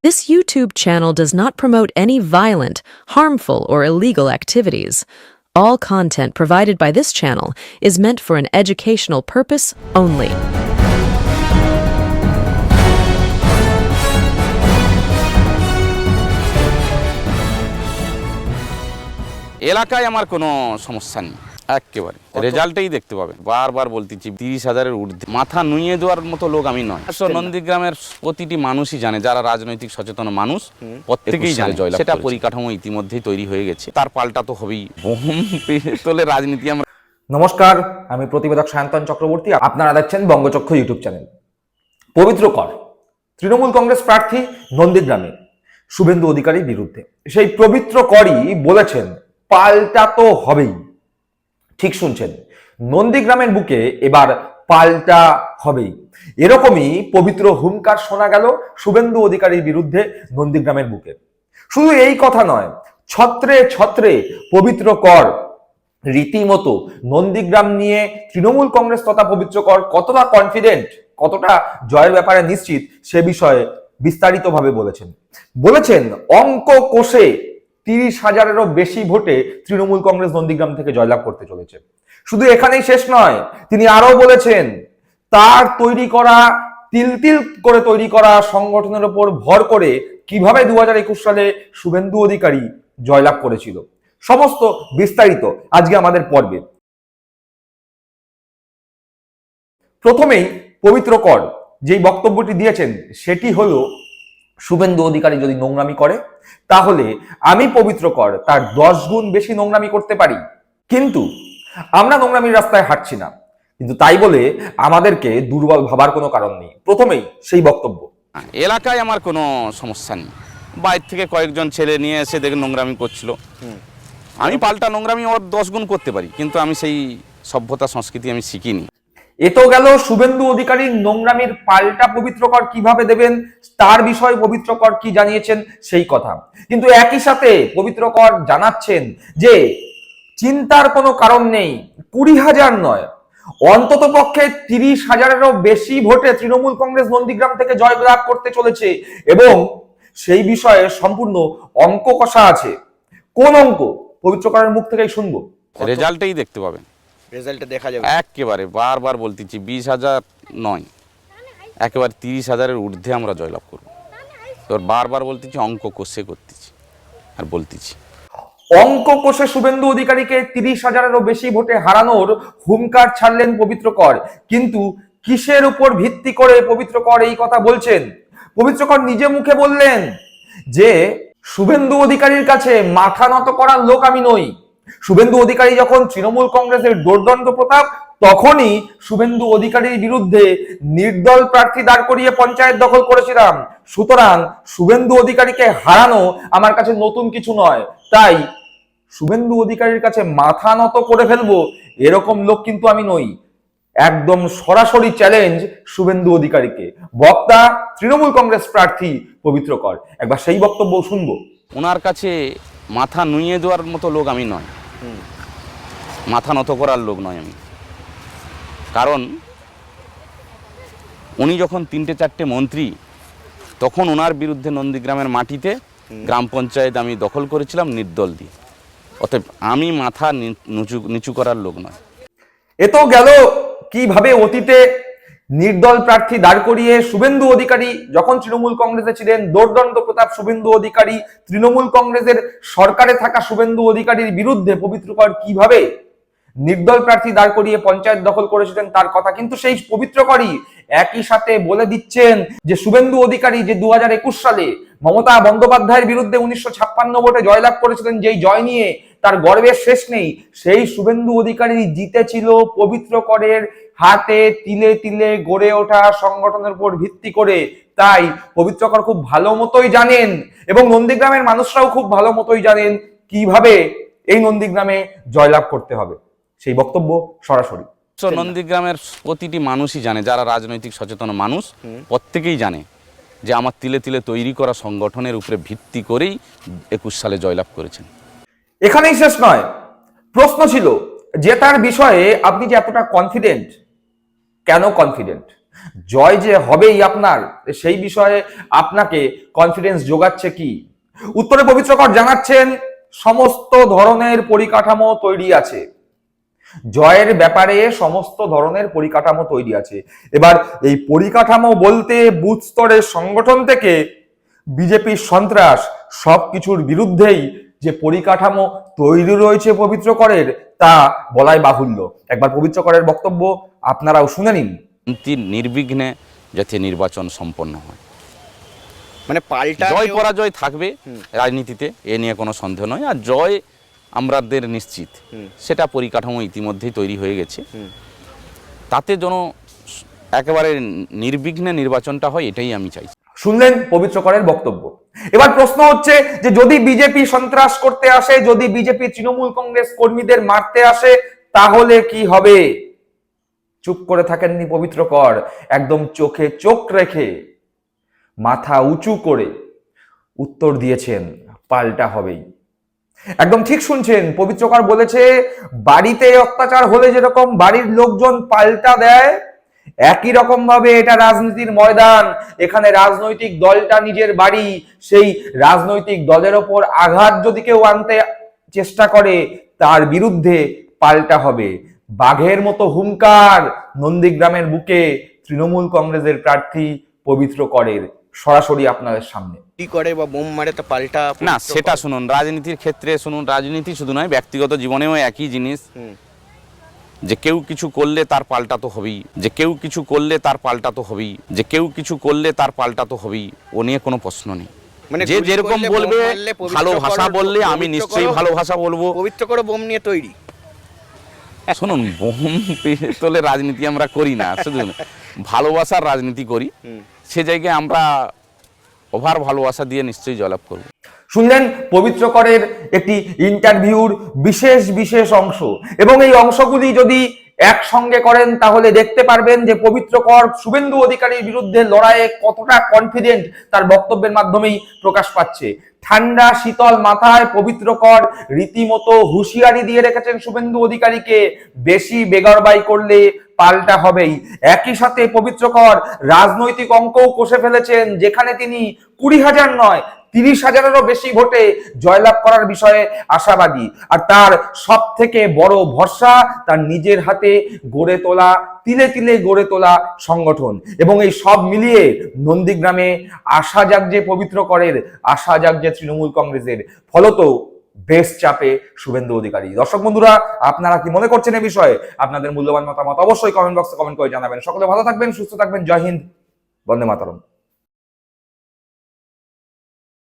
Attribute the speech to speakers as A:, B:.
A: This YouTube channel does not promote any violent, harmful, or illegal activities. All content provided by this channel is meant for an educational purpose only.
B: এলাকায় আমার কোনো সমস্যা নেই, একেবারে রেজাল্টেই দেখতে পাবেন। বারবার বলতেছি 30,000-এর ঊর্ধ্বে, মাথা নুইয়ে দেওয়ার মতো লোক আমি নয়। নন্দীগ্রামের প্রতিটি মানুষই জানে, যারা রাজনৈতিক সচেতন মানুষ প্রত্যেকেই জানে জয়লাভ সেটা পরিকাঠামো ইতিমধ্যেই তৈরি হয়ে গেছে, তার পাল্টা তো হবেই। বোম পিস্তলের রাজনীতি আমরা।
C: নমস্কার, আমি প্রতিবেদক সায়ন্তন চক্রবর্তী। আপনারা দেখছেন বঙ্গচক্ষু ইউটিউব চ্যানেল। পবিত্র কর তৃণমূল কংগ্রেস প্রার্থী নন্দীগ্রামে শুভেন্দু অধিকারীর বিরুদ্ধে। সেই পবিত্র করই বলেছেন পাল্টা তো হবেই। ঠিক শুনছেন, নন্দীগ্রামের বুকে এবার পাল্টা হবেই। এরকমই পবিত্র হুঙ্কার শোনা গেল শুভেন্দু অধিকারীর বিরুদ্ধে নন্দীগ্রামের বুকে। শুধু এই কথা নয়, ছত্রে ছত্রে পবিত্র কর রীতিমতো নন্দীগ্রাম নিয়ে তৃণমূল কংগ্রেস তথা পবিত্র কর কতটা কনফিডেন্ট, কতটা জয়ের ব্যাপারে নিশ্চিত, সে বিষয়ে বিস্তারিতভাবে বলেছেন অঙ্ক কষে 30,000-এরও বেশি ভোটে তৃণমূল কংগ্রেস নন্দীগ্রাম থেকে জয়লাভ করতে চলেছে। শুধু এখানেই শেষ নয়, তিনি আরো বলেছেন তার তৈরি করা তিল তিল করে তৈরি করা সংগঠনের উপর ভর করে কিভাবে 2021 সালে শুভেন্দু অধিকারী জয়লাভ করেছিল। সমস্ত বিস্তারিত আজকে আমাদের পর্বে। প্রথমেই পবিত্র কর যেই বক্তব্যটি দিয়েছেন সেটি হলো, শুভেন্দু অধিকারী যদি নোংরামি করে তাহলে আমি পবিত্র কর তার 10 গুণ বেশি নোংরামি করতে পারি, কিন্তু আমরা নোংরামির রাস্তায় হাঁটছি না, কিন্তু তাই বলে আমাদেরকে দুর্বল ভাবার কোনো কারণ নেই। প্রথমেই সেই বক্তব্য।
B: এলাকায় আমার কোনো সমস্যা নেই, বাইরে থেকে কয়েকজন ছেলে নিয়ে এসে দেখে নোংরামি করছিল, আমি পাল্টা নোংরামি ওর 10 গুণ করতে পারি, কিন্তু আমি সেই সভ্যতা সংস্কৃতি আমি শিখিনি।
C: এ তো গেল শুভেন্দু অধিকারী নোংরামির পাল্টা পবিত্রকর কিভাবে দেবেন তার বিষয়ে পবিত্রকর কি জানিয়েছেন সেই কথা, কিন্তু একই সাথে পবিত্রকর জানাচ্ছেন যে চিন্তার কোনো কারণ নেই, 20,000 নয়, অন্তত পক্ষে 30,000-এরও বেশি ভোটে তৃণমূল কংগ্রেস নন্দীগ্রাম থেকে জয়লাভ করতে চলেছে, এবং সেই বিষয়ে সম্পূর্ণ অঙ্ক কষা আছে। কোন অঙ্ক? পবিত্রকরের মুখ থেকেই শুনবো।
B: রেজাল্টেই দেখতে পাবেন,
D: রেজাল্টে দেখা যাবে।
B: একেবারে বারবার বলতেছি 20,000 নয়, একেবারে 30,000-এর ঊর্ধ্বে আমরা জয়লাভ করব। তোর বারবার বলতেছি অঙ্ক কষে করতেছি আর বলতেছি
C: অঙ্ক কষে শুভেন্দু অধিকারীকে 30,000-এরও বেশি ভোটে হারানোর হুঙ্কার ছাড়লেন পবিত্র কর, কিন্তু কিসের উপর ভিত্তি করে পবিত্র কর এই কথা বলছেন? পবিত্র কর নিজে মুখে বললেন যে শুভেন্দু অধিকারীর কাছে মাথা নত করার লোক আমি নই। শুভেন্দু অধিকারী যখন তৃণমূল কংগ্রেসের দোর্দণ্ড প্রতাপ, তখনই শুভেন্দু অধিকারীর বিরুদ্ধে নির্দল প্রার্থী দাঁড় করিয়ে পঞ্চায়েত দখল করেছিলাম। সুতরাং শুভেন্দু অধিকারীকে হারানো আমার কাছে নতুন কিছু নয়, তাই শুভেন্দু অধিকারীর কাছে মাথা নত করে ফেলবো এরকম লোক কিন্তু আমি নই। একদম সরাসরি চ্যালেঞ্জ শুভেন্দু অধিকারীকে। বক্তা তৃণমূল কংগ্রেস প্রার্থী পবিত্র কর, একবার সেই বক্তব্য শুনবো।
B: ওনার কাছে মাথা নুইয়ে দেওয়ার মতো লোক আমি নয়, মাথা নত করার লোক নয় আমি। কারণ উনি যখন 3-4টে মন্ত্রী, তখন ওনার বিরুদ্ধে নন্দীগ্রামের মাটিতে গ্রাম পঞ্চায়েত আমি দখল করেছিলাম নির্দল দিয়ে। অতএব আমি মাথা নিচু করার লোক নয়।
C: এ তো গেল কিভাবে অতীতে নির্দল প্রার্থী দাঁড় করিয়ে শুভেন্দু অধিকারী যখন তৃণমূল কংগ্রেসে ছিলেন, দোর্দণ্ড প্রতাপ শুভেন্দু অধিকারী, তৃণমূল কংগ্রেসের সরকারে থাকা শুভেন্দু অধিকারীর বিরুদ্ধে পবিত্রকর কিভাবে নির্দল প্রার্থী দাঁড় করিয়ে পঞ্চায়েত দখল করেছিলেন তার কথা, কিন্তু সেই পবিত্রকরই একই সাথে বলে দিচ্ছেন যে শুভেন্দু অধিকারী যে 2021 সালে মমতা বন্দ্যোপাধ্যায়ের বিরুদ্ধে 1956 ভোটে জয়লাভ করেছিলেন, যেই জয় নিয়ে তার গর্বের শেষ নেই, সেই শুভেন্দু অধিকারী জিতেছিল পবিত্র করের হাতে তিলে তিলে গড়ে ওঠা সংগঠনের উপর ভিত্তি করে। তাই পবিত্র কর খুব ভালো মতোই জানেন, এবং নন্দীগ্রামের মানুষরাও খুব ভালো মতোই জানেন কিভাবে এই নন্দীগ্রামে জয়লাভ করতে হবে। সেই বক্তব্য সরাসরি।
B: নন্দীগ্রামের প্রতিটি মানুষই জানে, যারা রাজনৈতিক সচেতন মানুষ প্রত্যেকেই জানে যে আমার তিলে তিলে তৈরি করা সংগঠনের উপরে ভিত্তি করেই 21 সালে জয়লাভ করেছেন।
C: এখানেই শেষ নয়, প্রশ্ন ছিল যে তার বিষয়ে আপনি যে এতটা কনফিডেন্ট, কেন কনফিডেন্ট? জয় যে হবেই আপনার, সেই বিষয়ে আপনাকে কনফিডেন্স যোগাচ্ছে কি? উত্তরে পবিত্রকর জানাচ্ছেন সমস্ত ধরনের পরিকাঠামো তৈরি আছে। জয়ের ব্যাপারে সমস্ত ধরনের পরিকাঠামো তৈরি আছে। এবার এই পরিকাঠামো বলতে বুথ স্তরের সংগঠন থেকে বিজেপির সন্ত্রাস সবকিছুর বিরুদ্ধেই যে পরিকাঠামো তৈরি রয়েছে পবিত্রকরের, তা বলাই বাহুল্য। একবার পবিত্রকরের বক্তব্য আপনারাও শুনে নিন।
B: নির্বিঘ্নে যাতে নির্বাচন সম্পন্ন হয়,
D: মানে পাল্টা
B: জয় পরাজয় থাকবে রাজনীতিতে, এ নিয়ে কোনো সন্দেহ নয়। আর জয় আমাদের নিশ্চিত, সেটা পরিকাঠামো ইতিমধ্যেই তৈরি হয়ে গেছে। তাতে যেন একেবারে নির্বিঘ্নে নির্বাচনটা হয়, এটাই আমি চাই।
C: শুনলেন পবিত্রকরের বক্তব্য। এবার প্রশ্ন হচ্ছে যে যদি বিজেপি সন্ত্রাস করতে আসে, যদি বিজেপি তৃণমূল কংগ্রেস কর্মীদের মারতে আসে, তাহলে কি হবে? চুপ করে থাকেননি পবিত্রকর, একদম চোখে চোখ রেখে মাথা উঁচু করে উত্তর দিয়েছেন পাল্টা হবেই। একদম ঠিক শুনছেন, পবিত্রকর বলেছে বাড়িতে অত্যাচার হলে যেরকম বাড়ির লোকজন পাল্টা দেয়, একই রকম ভাবে এটা রাজনীতির ময়দান। এখানে রাজনৈতিক দলটা নিজের বাড়ি, সেই রাজনৈতিক দলের ওপর আঘাত যদি কেউ আনতে চেষ্টা করে, তার বিরুদ্ধে পাল্টা হবে। বাঘের মতো হুঙ্কার নন্দীগ্রামের বুকে তৃণমূল কংগ্রেসের প্রার্থী পবিত্রকরের, সরাসরি আপনাদের সামনে।
D: কি করে বা বোম মারে তো পাল্টা
B: না, সেটা শুনুন, রাজনীতির ক্ষেত্রে শুনুন, রাজনীতি শুধু নয়, ব্যক্তিগত জীবনেও একই জিনিস। যে কেউ কিছু করলে তার পাল্টা তো হবেই, যে কেউ কিছু করলে তার পাল্টা তো হবেই, যে কেউ কিছু করলে তার পাল্টা তো হবেই, ও নিয়ে কোনো প্রশ্ন নেই।
D: মানে
B: যে যেরকম বলবে, ভালো ভাষা বললে আমি নিশ্চয়ই ভালো ভাষা বলবো।
D: পবিত্রকর বোম নিয়ে তৈরি।
B: শুনুন, বোম পিস্তলে রাজনীতি আমরা করি না, শুধু ভালোবাসার রাজনীতি করি। সে জায়গায় আমরা ওভার ভালোবাসা দিয়ে নিশ্চয়ই জয়লাভ করব।
C: শুনলেন পবিত্রকরের একটি ইন্টারভিউর বিশেষ বিশেষ অংশ, এবং এই অংশগুলি যদি একসঙ্গে করেন তাহলে দেখতে পারবেন যে পবিত্রকর শুভেন্দু অধিকারীর বিরুদ্ধে লড়াইয়ে কতটা কনফিডেন্ট তার বক্তব্যের মাধ্যমেই প্রকাশ পাচ্ছে। ঠান্ডা শীতল মাথায় পবিত্রকর রীতিমতো হুঁশিয়ারি দিয়ে রেখেছেন শুভেন্দু অধিকারীকে, বেশি বেগরবাই করলে পাল্টা হবেই। একই সাথে পবিত্রকর রাজনৈতিক অঙ্কও কষে ফেলেছেন, যেখানে তিনি 20,000 নয় 30,000-এরও বেশি ভোটে জয়লাভ করার বিষয়ে আশাবাদী। আর তার সব থেকে বড় ভরসা তার নিজের হাতে গড়ে তোলা, তিলে তিলে গড়ে তোলা সংগঠন। এবং এই সব মিলিয়ে নন্দীগ্রামে আশা জাগছে পবিত্রকরের, আশা জাগছে তৃণমূল কংগ্রেসের। ফলত বেশ চাপে শুভেন্দু অধিকারী। দর্শক বন্ধুরা, আপনারা কি মনে করছেন এই বিষয়ে? আপনাদের মূল্যবান মতামত অবশ্যই কমেন্ট বক্সে কমেন্ট করে জানাবেন। সকলে ভালো থাকবেন, সুস্থ থাকবেন। জয় হিন্দ, বন্দে মাতরম।